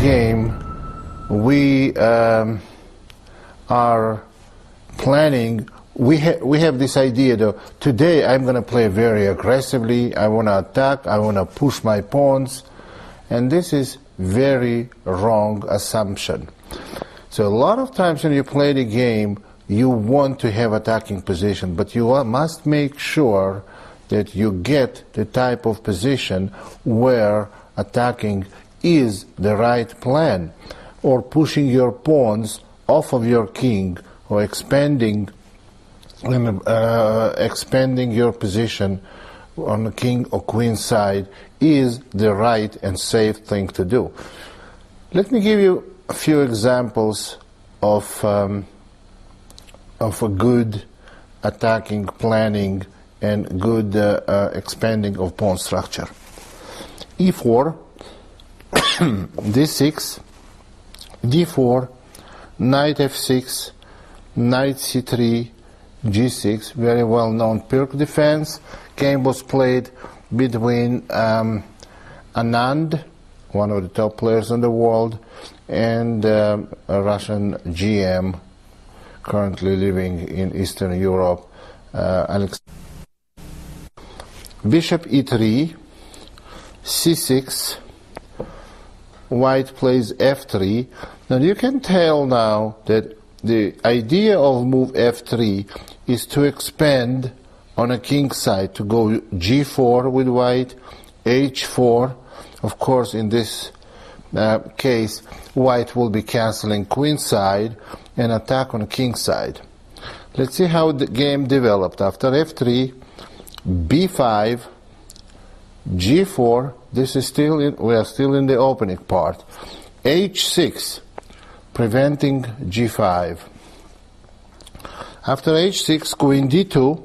game, we are planning. We have this idea though. Today I'm going to play very aggressively. I want to attack. I want to push my pawns, and this is very wrong assumption. So a lot of times when you play the game, you want to have attacking position, but you must make sure that you get the type of position where attacking is the right plan, or pushing your pawns off of your king, or expanding your position on the king or queen side is the right and safe thing to do. Let me give you a few examples of a good attacking planning and good expanding of pawn structure. e4, d6, d4, knight f6, knight c3, g6, very well known Pirc Defense. Game was played between Anand, one of the top players in the world, and a Russian GM currently living in Eastern Europe, Bishop e3, c6, white plays f3. Now you can tell now that the idea of move f3 is to expand on a king side, to go g4 with white, h4. Of course, in this case, white will be canceling queen side and attack on king side. Let's see how the game developed. After f3, b5, g4. This is still we are still in the opening part. h6, preventing g5. After h6, queen d2,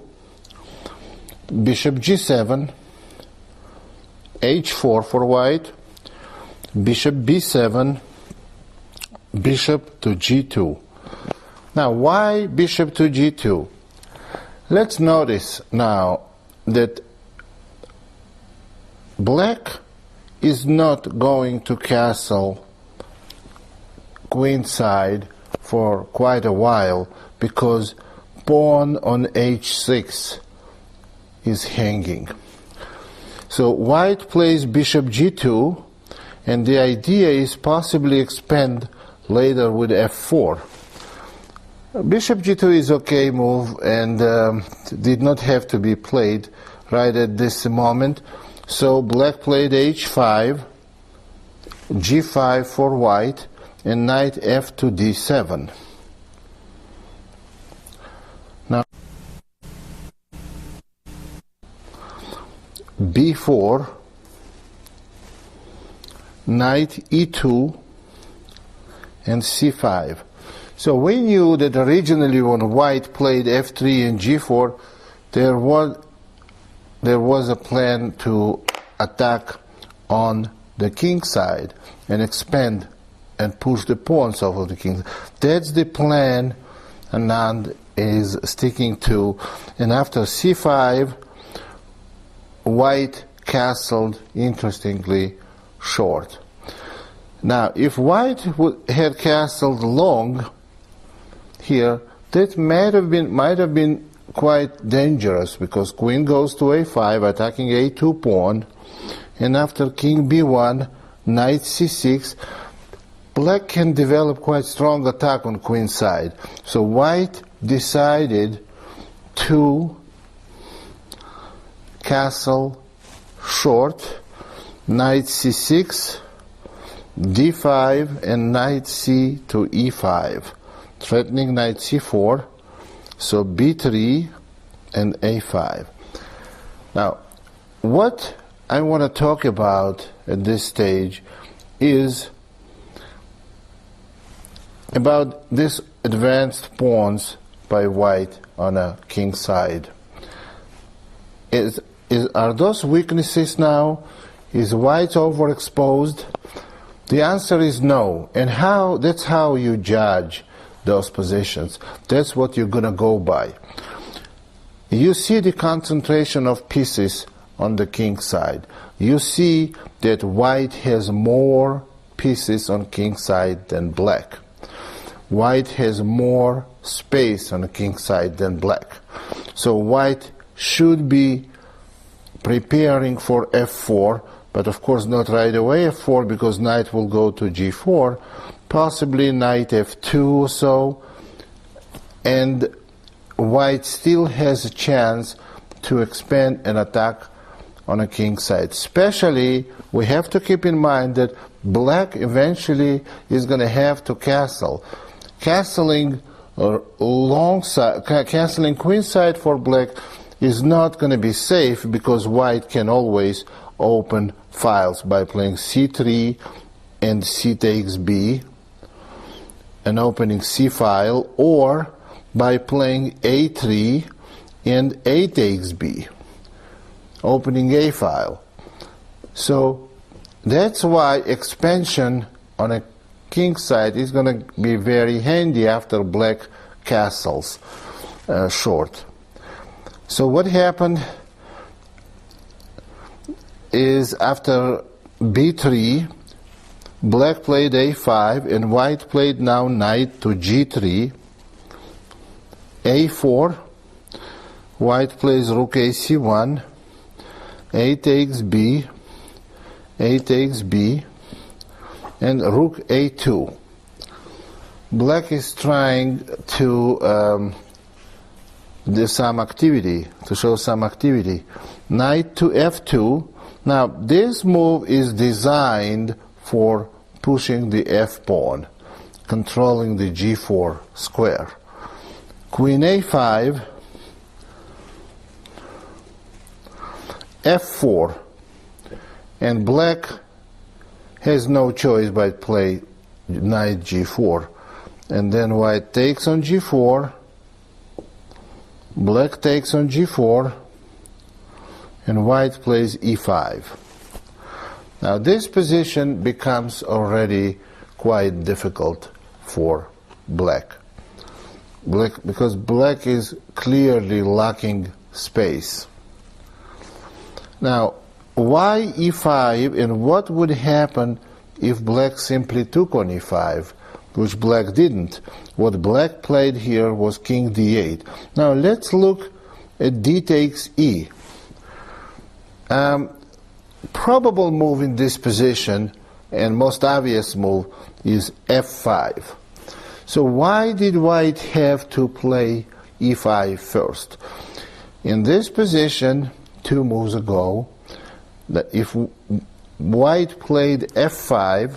bishop g7, h4 for white, bishop b7, bishop to g2. Now, why bishop to g2? Let's notice now that black is not going to castle queen side for quite a while, because pawn on h6 is hanging. So white plays bishop g2, and the idea is possibly expand later with f4. Bishop g2 is okay move, and did not have to be played right at this moment. So black played h5, g5 for white, and knight f to d7. Now b4, knight e2, and c5. So we knew that originally when white played f3 and g4, there was a plan to attack on the king side and expand and push the pawns off of the king. That's the plan Anand is sticking to. And after c5, white castled, interestingly, short. Now, if white had castled long here, that might have been quite dangerous, because queen goes to a5, attacking a2 pawn, and after king b1, knight c6, black can develop quite strong attack on queen side. So white decided to castle short, knight c6, d5, and knight c to e5, threatening knight c4, so b3 and a5. Now, what I want to talk about at this stage is about this advanced pawns by white on a king side. Are those weaknesses now? Is white overexposed? The answer is no. And that's how you judge those positions. That's what you're going to go by. You see the concentration of pieces on the king side. You see that white has more pieces on kingside than black. White has more space on kingside than black. So white should be preparing for f4, but of course not right away f4 because knight will go to g4, possibly knight f2 or so, and white still has a chance to expand and attack on a kingside. Especially, we have to keep in mind that black eventually is going to have to castle. Castling castling queenside for black is not going to be safe because white can always open files by playing c3 and c takes b, and opening c file, or by playing a3 and a takes b, opening a file. So that's why expansion on a kingside is going to be very handy after black castles short. So what happened is after b3, black played a5 and white played now knight to g3, a4, white plays rook ac1, a takes b, and rook a2. Black is trying to do some activity, to show some activity. Knight to f2. Now this move is designed for pushing the f pawn, controlling the g4 square. Queen a5, f4, and black has no choice but play knight g4, and then white takes on g4, black takes on g4, and white plays e5. Now this position becomes already quite difficult for black, because black is clearly lacking space. Now why e5, and what would happen if black simply took on e5, which black didn't? What black played here was king d8. Now let's look at d takes e. Probable move in this position, and most obvious move, is f5. So why did white have to play e5 first? In this position, 2 moves ago, that if white played f5,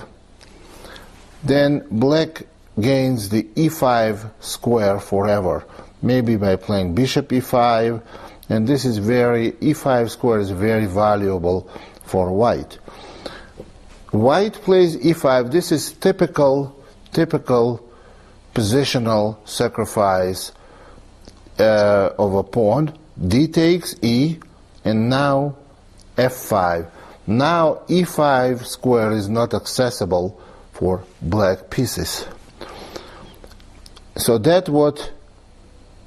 then black gains the e5 square forever, maybe by playing bishop e5, and this is e5 square is very valuable for white. White plays e5. This is typical positional sacrifice of a pawn. D takes e, and now f5. Now e5 square is not accessible for black pieces. So that's what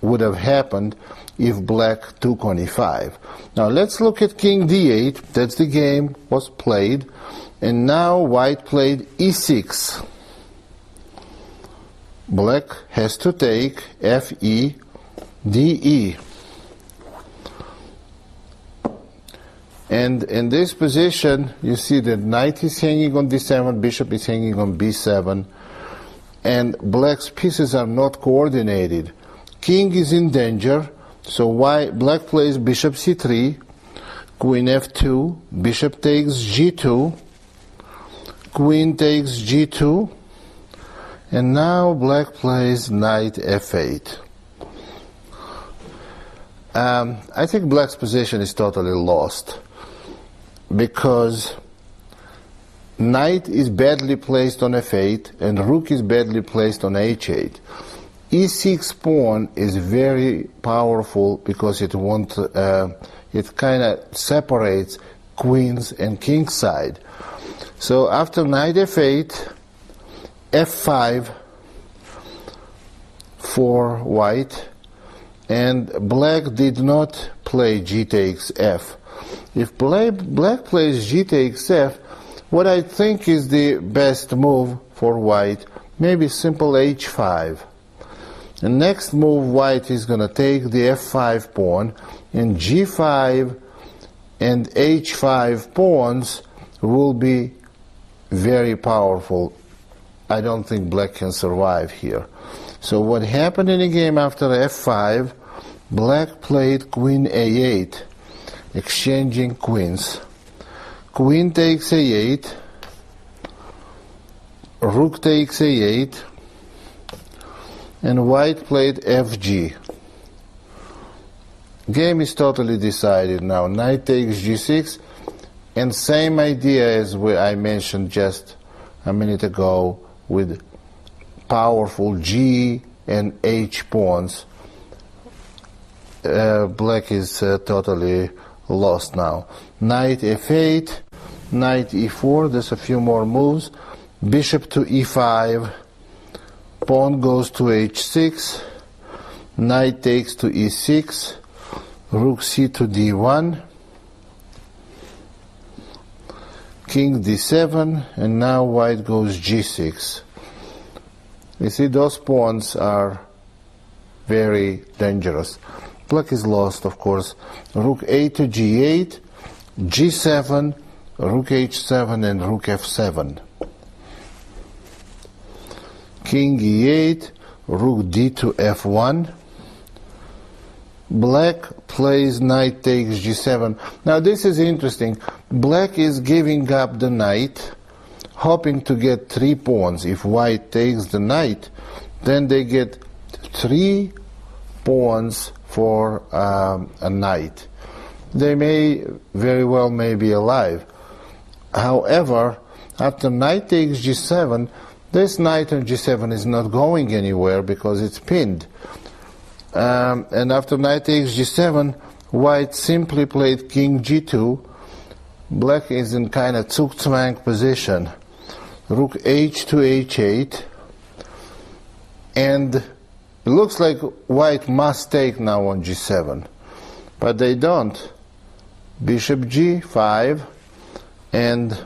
would have happened if black took on e5. Now let's look at king d8. That's the game was played, and now white played e6. Black has to take fe, de. And in this position, you see that knight is hanging on d7, bishop is hanging on b7, and black's pieces are not coordinated. King is in danger, so black plays bishop c3, queen f2, bishop takes g2, queen takes g2, and now black plays knight f8. I think black's position is totally lost, because knight is badly placed on f8 and rook is badly placed on h8. e6 pawn is very powerful because it kind of separates queens and kingside. So after knight f8, f5 for white, and black did not play g takes f. If black plays g takes f, What I think is the best move for white, maybe simple h5. The next move white is going to take the f5 pawn, and g5 and h5 pawns will be very powerful. I don't think black can survive here. So what happened in the game after f5, black played queen a8, exchanging queens. Queen takes a8, rook takes a8, and white played fg. Game is totally decided now. Knight takes g6, and same idea as I mentioned just a minute ago with powerful g and h pawns. Black is totally lost now. Knight f8, knight e4, there's a few more moves. Bishop to e5, pawn goes to h6, knight takes to e6, rook c to d1, king d7, and now white goes g6. You see, those pawns are very dangerous. Black is lost, of course. Rook a to g8, g7, rook h7, and rook f7. King e8, rook d to f1. Black plays knight takes g7. Now this is interesting. Black is giving up the knight, hoping to get 3 pawns. If white takes the knight, then they get 3 pawns for a knight. They may very well may be alive. However, after knight takes g7, this knight on g7 is not going anywhere because it's pinned. And after knight takes g7, white simply played king g2. Black is in kind of zugzwang position. Rook h to h8, and it looks like white must take now on g7, but they don't. Bishop g5, and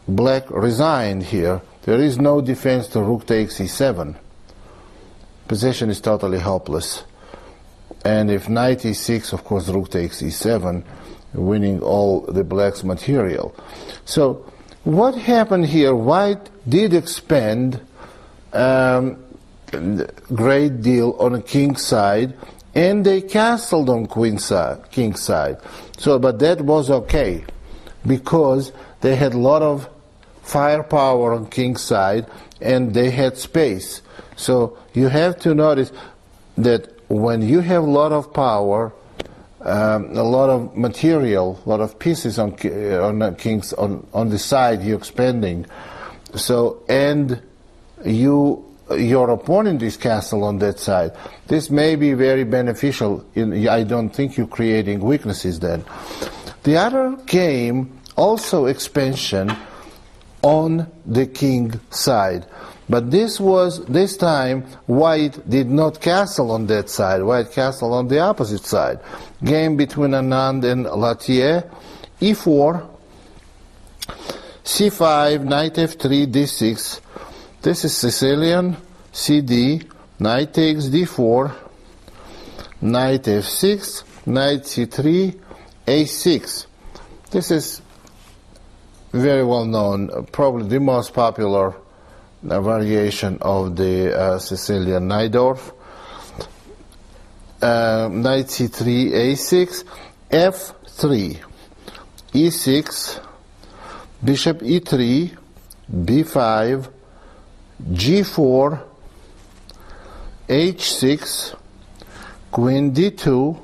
black resigned here. There is no defense to rook takes e7. Position is totally helpless. And if knight e6, of course rook takes e7, winning all the black's material. So what happened here? White did expend great deal on a king's side, and they castled on king's side. So, but that was okay because they had a lot of firepower on king's side and they had space. So you have to notice that when you have a lot of power, a lot of material, a lot of pieces on the side you're expending. So, and your opponent is castle on that side. This may be very beneficial. I don't think you're creating weaknesses then. The other game, also expansion on the king side. But this time, white did not castle on that side. White castled on the opposite side. Game between Anand and Latier. e4, c5, knight f3, d6. This is Sicilian, cd, knight takes d4, knight f6, knight c3, a6. This is very well known, probably the most popular variation of the Sicilian Najdorf. Knight c3, a6, f3, e6, bishop e3, b5, g4, h6, queen d2,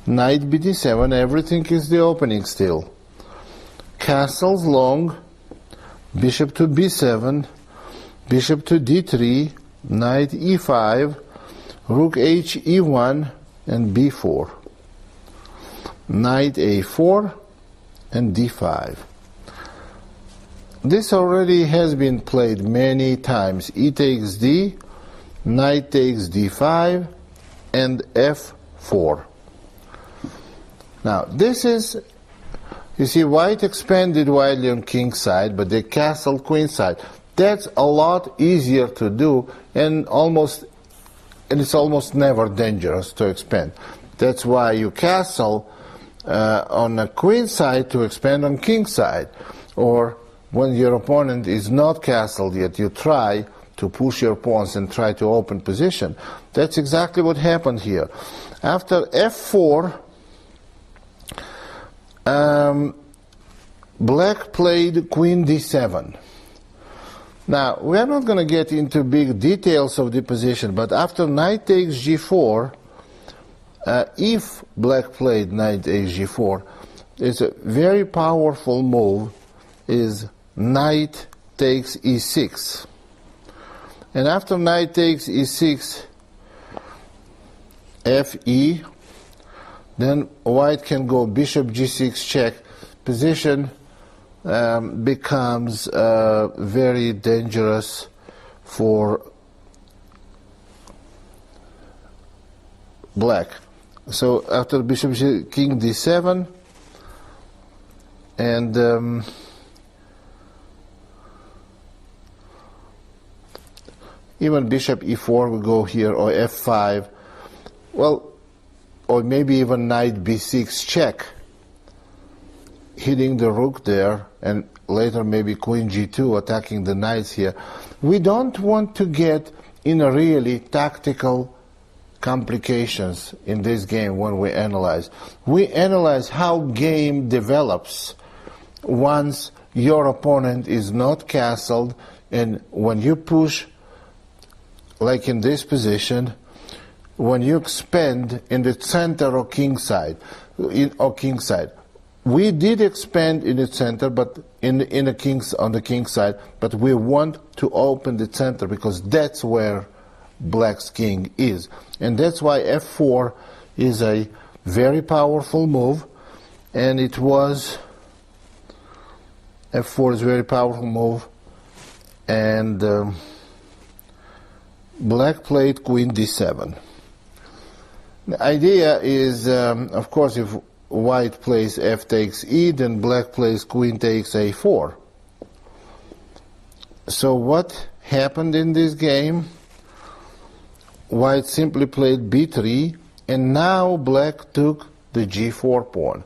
knight bd7. Everything is the opening still. Castles long, bishop to b7, bishop to d3, knight e5, rook h e1 and b4, knight a4 and d5. This already has been played many times. E takes d, knight takes d5, and f4. Now this is You see, white expanded widely on kingside, but they castled queenside. That's a lot easier to do, and it's almost never dangerous to expand. That's why you castle on a queenside to expand on kingside, or when your opponent is not castled yet, you try to push your pawns and try to open position. That's exactly what happened here. After f4, black played queen d7. Now, we are not going to get into big details of the position, but after knight takes g4, if black played knight takes g4, it's a very powerful move, is knight takes e6. And after knight takes e6, fe, then white can go bishop g6 check. Position becomes very dangerous for black. So after bishop king d7, and even bishop e4 will go here, or f5, well, or maybe even knight b6 check, hitting the rook there, and later maybe queen g2 attacking the knights here. We don't want to get in a really tactical complications in this game when we analyze. We analyze how game develops once your opponent is not castled, and when you push, like in this position, when you expand in the center of kingside, we did expand in the center, but on the king side, but we want to open the center because that's where black's king is, and that's why f4 is a very powerful move, and it was f4 is a very powerful move, and black played queen d7. The idea is, of course, if white plays f takes e, then black plays queen takes a4. So what happened in this game? White simply played b3, and now black took the g4 pawn.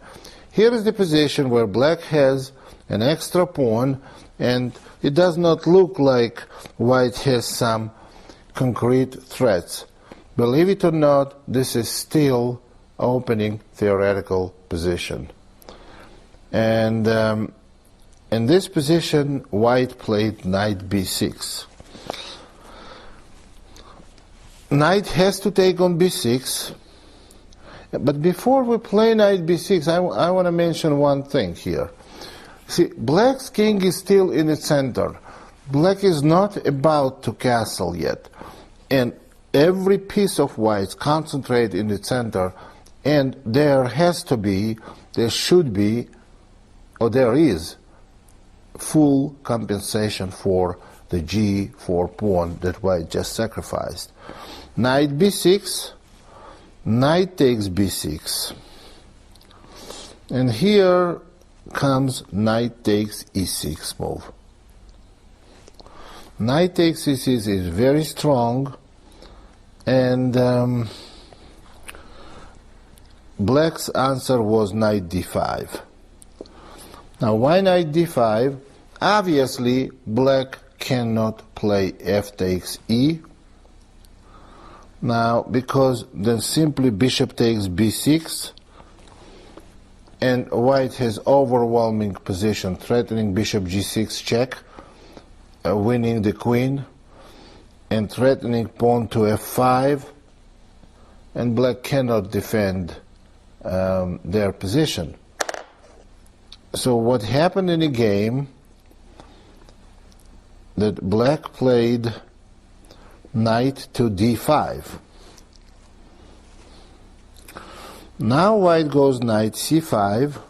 Here is the position where black has an extra pawn, and it does not look like white has some concrete threats. Believe it or not, this is still opening theoretical position. And in this position, white played knight b6. Knight has to take on b6. But before we play knight b6, I want to mention one thing here. See, black's king is still in the center. Black is not about to castle yet. And every piece of white's concentrate in the center, and there should be, or there is, full compensation for the g4 pawn that white just sacrificed. Knight b6, knight takes b6, and here comes knight takes e6 move. Knight takes e6 is very strong, and black's answer was knight d5. Now, why knight d5? Obviously, black cannot play f takes e. Now, because then simply bishop takes b6, and white has overwhelming position, threatening bishop g6 check, winning the queen, and threatening pawn to f5, and black cannot defend their position. So what happened in the game, that black played knight to d5. Now white goes knight c5.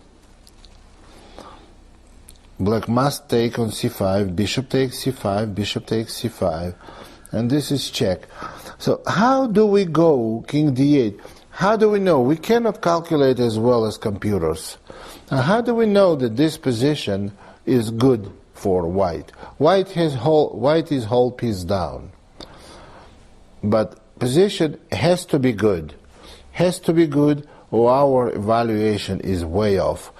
Black must take on c5, bishop takes c5, bishop takes c5, and this is check. So how do we go king d8? How do we know? We cannot calculate as well as computers. Now, how do we know that this position is good for white? White is whole piece down. But position has to be good. Has to be good, or our evaluation is way off.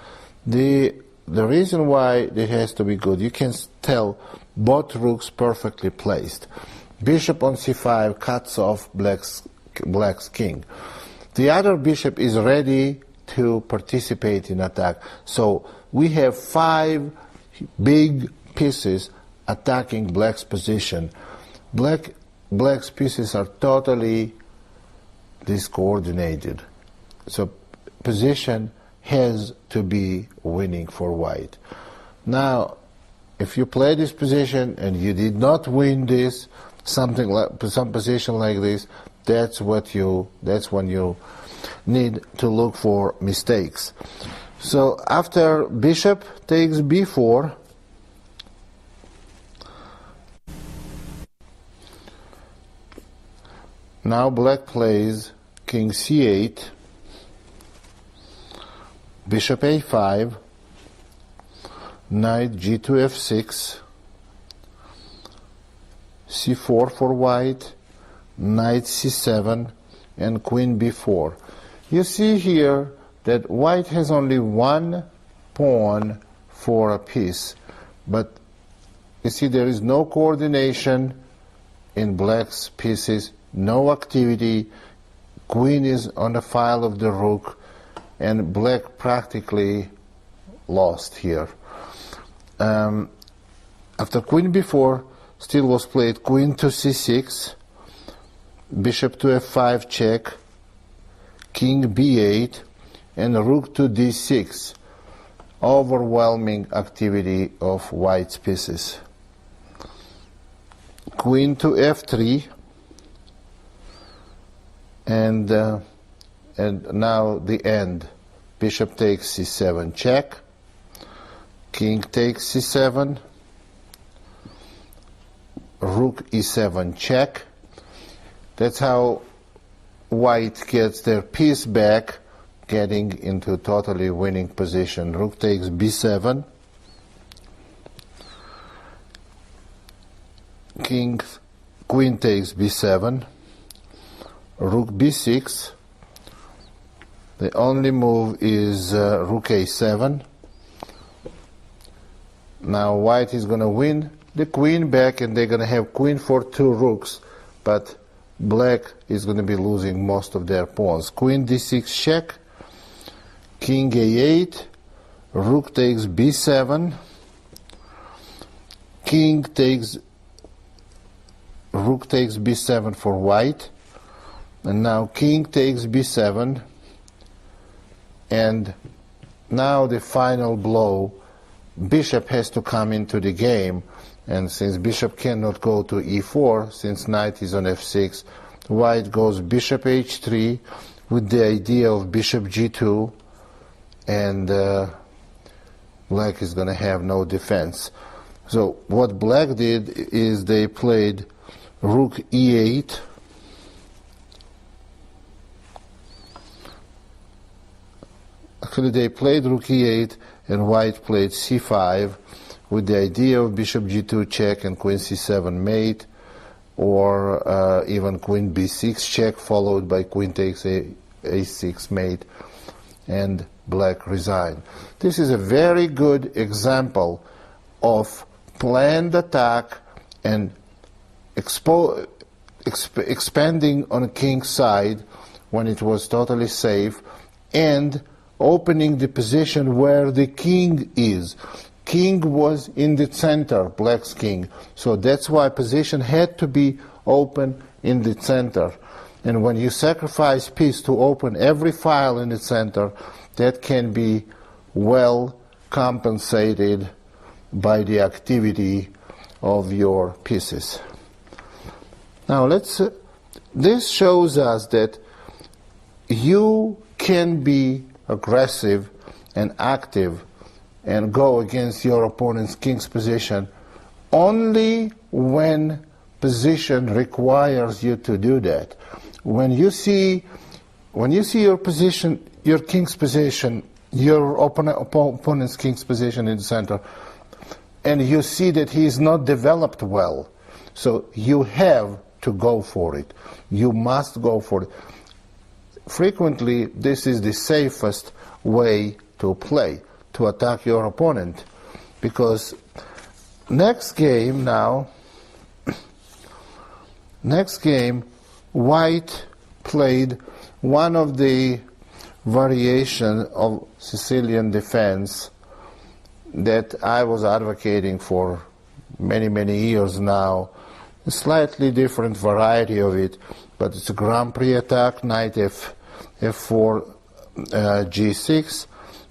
The reason why it has to be good, you can tell both rooks perfectly placed. Bishop on c5 cuts off black's king. The other bishop is ready to participate in attack. So we have 5 big pieces attacking black's position. Black's pieces are totally discoordinated. So position has to be winning for white. Now, if you play this position and you did not win this, some position like this, that's when you need to look for mistakes. So after bishop takes b4, now black plays king c8, bishop a5, knight g2 f6, c4 for white, knight c7, and queen b4. You see here that white has only one pawn for a piece, but you see there is no coordination in black's pieces, no activity. Queen is on the file of the rook, and black practically lost here. After queen b4, still was played queen to c6, bishop to f5 check, king b8, and rook to d6. Overwhelming activity of white's pieces. Queen to f3, and now the end. Bishop takes c7 check, king takes c7, rook e7 check. That's how white gets their piece back, getting into totally winning position. Rook takes b7, queen takes b7, rook b6. The only move is rook a7. Now white is going to win the queen back, and they're going to have queen for 2 rooks, but black is going to be losing most of their pawns. Queen d6 check, king a8, rook takes b7, rook takes b7 for white, and now king takes b7, and now the final blow. Bishop has to come into the game, and since bishop cannot go to e4, since knight is on f6, white goes bishop h3 with the idea of bishop g2, and black is going to have no defense. So what black did is they played rook e8, actually they played rook e8, and white played c5 with the idea of bishop g2 check and queen c7 mate, or even queen b6 check followed by queen takes a6 mate, and black resigned. This is a very good example of planned attack and expanding on king's side when it was totally safe, and opening the position where the king is. King was in the center, black's king. So that's why position had to be open in the center. And when you sacrifice piece to open every file in the center, that can be well compensated by the activity of your pieces. Now this shows us that you can be aggressive and active and go against your opponent's king's position only when position requires you to do that. When you see when you see your position, your king's position, your opponent's king's position in the center, and you see that he is not developed well, so you have to go for it. You must go for it. Frequently, this is the safest way to play, to attack your opponent, because next game, white played one of the variations of Sicilian defense that I was advocating for many years now. A slightly different variety of it, but it's a Grand Prix attack, knight f4, g6,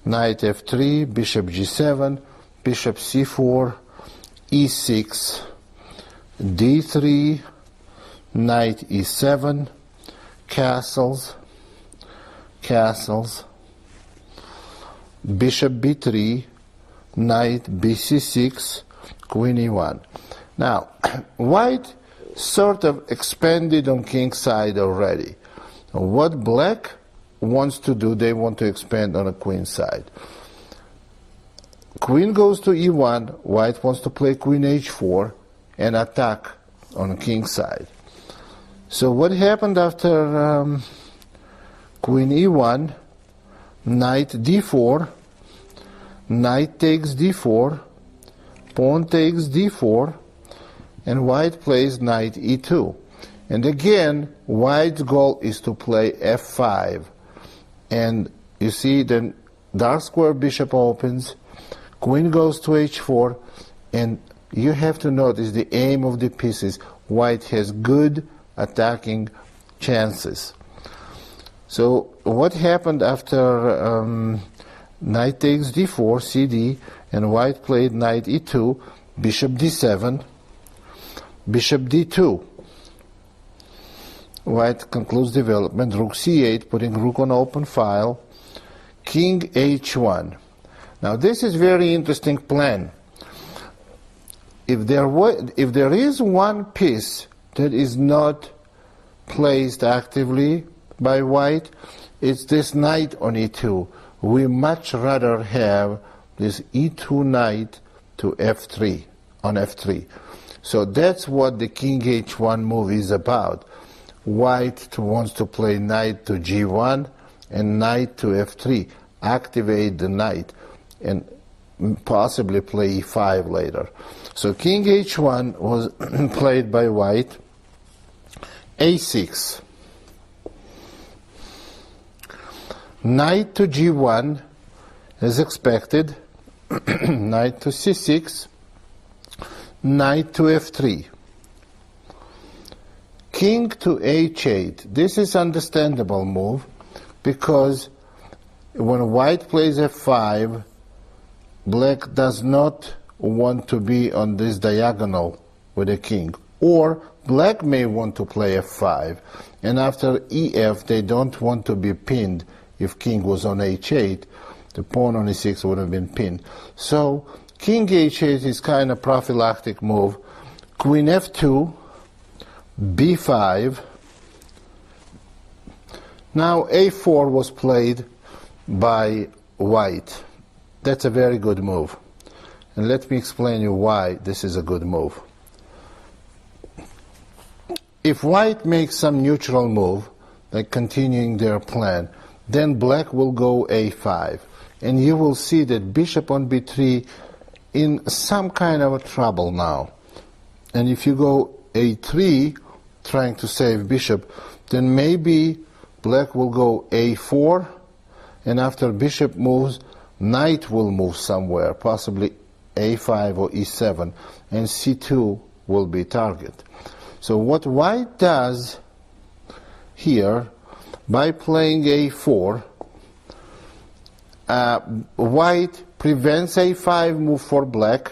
knight f3, bishop g7, bishop c4, e6, d3, knight e7, castles, bishop b3, knight bc6, queen e1. Now, white sort of expanded on king's side already. What black wants to do, they want to expand on a queen side. Queen goes to e1, white wants to play queen h4 and attack on king's side. So what happened after queen e1, knight d4, knight takes d4, pawn takes d4, and white plays knight e2. And again, white's goal is to play f5. And you see the dark square bishop opens, queen goes to h4, and you have to notice the aim of the pieces. White has good attacking chances. So what happened after knight takes d4, cd, and white played knight e2, bishop d7, bishop d2. White concludes development, rook c8, putting rook on open file, king h1. Now this is very interesting plan. If there is one piece that is not placed actively by white, it's this knight on e2. We much rather have this e2 knight to f3, on f3. So that's what the king h1 move is about. White wants to play knight to g1 and knight to f3, activate the knight, and possibly play e5 later. So king h1 was played by white, a6, knight to g1 as expected, knight to c6, knight to f3, king to h8. This is understandable move because when white plays f5, black does not want to be on this diagonal with the king. Or black may want to play f5, and after ef they don't want to be pinned. If king was on h8, the pawn on e6 would have been pinned. So king h8 is kind of prophylactic move. Queen f2, b5. Now a4 was played by white. That's a very good move. And let me explain you why this is a good move. If white makes some neutral move, like continuing their plan, then black will go a5. And you will see that bishop on b3 in some kind of a trouble now. And if you go a3, trying to save bishop, then maybe black will go a4, and after bishop moves, knight will move somewhere, possibly a5 or e7, and c2 will be target. So what white does here, by playing a4, white prevents a5 move for black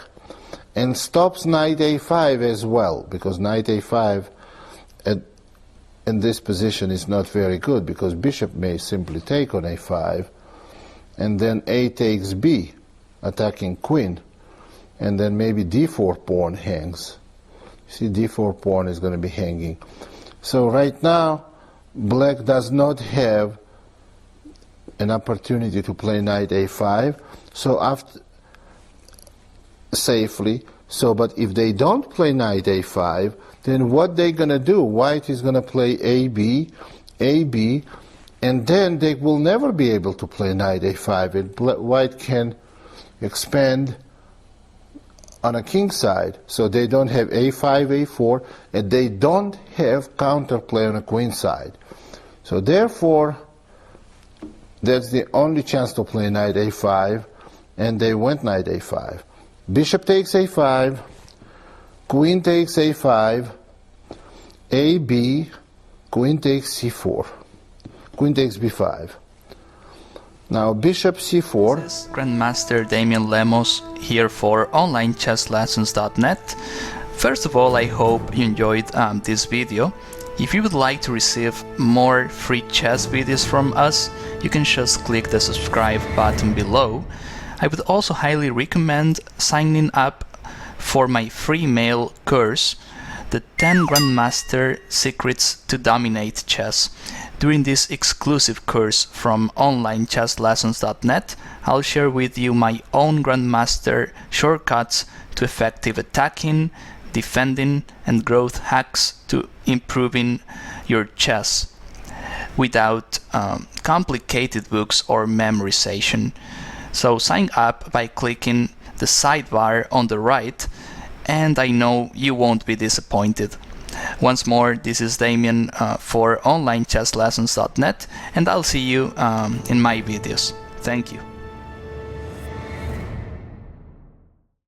and stops knight a5 as well, because knight a5 in this position is not very good, because bishop may simply take on a5, and then a takes b, attacking queen, and then maybe d4 pawn hangs. See, d4 pawn is going to be hanging. So right now, black does not have an opportunity to play knight a5, so after safely. So, but if they don't play knight a5, then what they're gonna do? White is gonna play ab, ab, and then they will never be able to play knight a5. And white can expand on a kingside, so they don't have a5, a4, and they don't have counterplay on a queenside. So therefore, that's the only chance to play knight a5, and they went knight a5. Bishop takes a5, queen takes a5, ab, queen takes c4, queen takes b5. Now bishop c4. This is Grandmaster Damian Lemos here for onlinechesslessons.net. First of all, I hope you enjoyed this video. If you would like to receive more free chess videos from us, you can just click the subscribe button below. I would also highly recommend signing up for my free mail course, the 10 Grandmaster Secrets to Dominate Chess. During this exclusive course from onlinechesslessons.net, I'll share with you my own Grandmaster shortcuts to effective attacking, defending, and growth hacks to improving your chess without complicated books or memorization. So sign up by clicking the sidebar on the right, and I know you won't be disappointed. Once more, this is Damian for onlinechesslessons.net, and I'll see you in my videos. Thank you.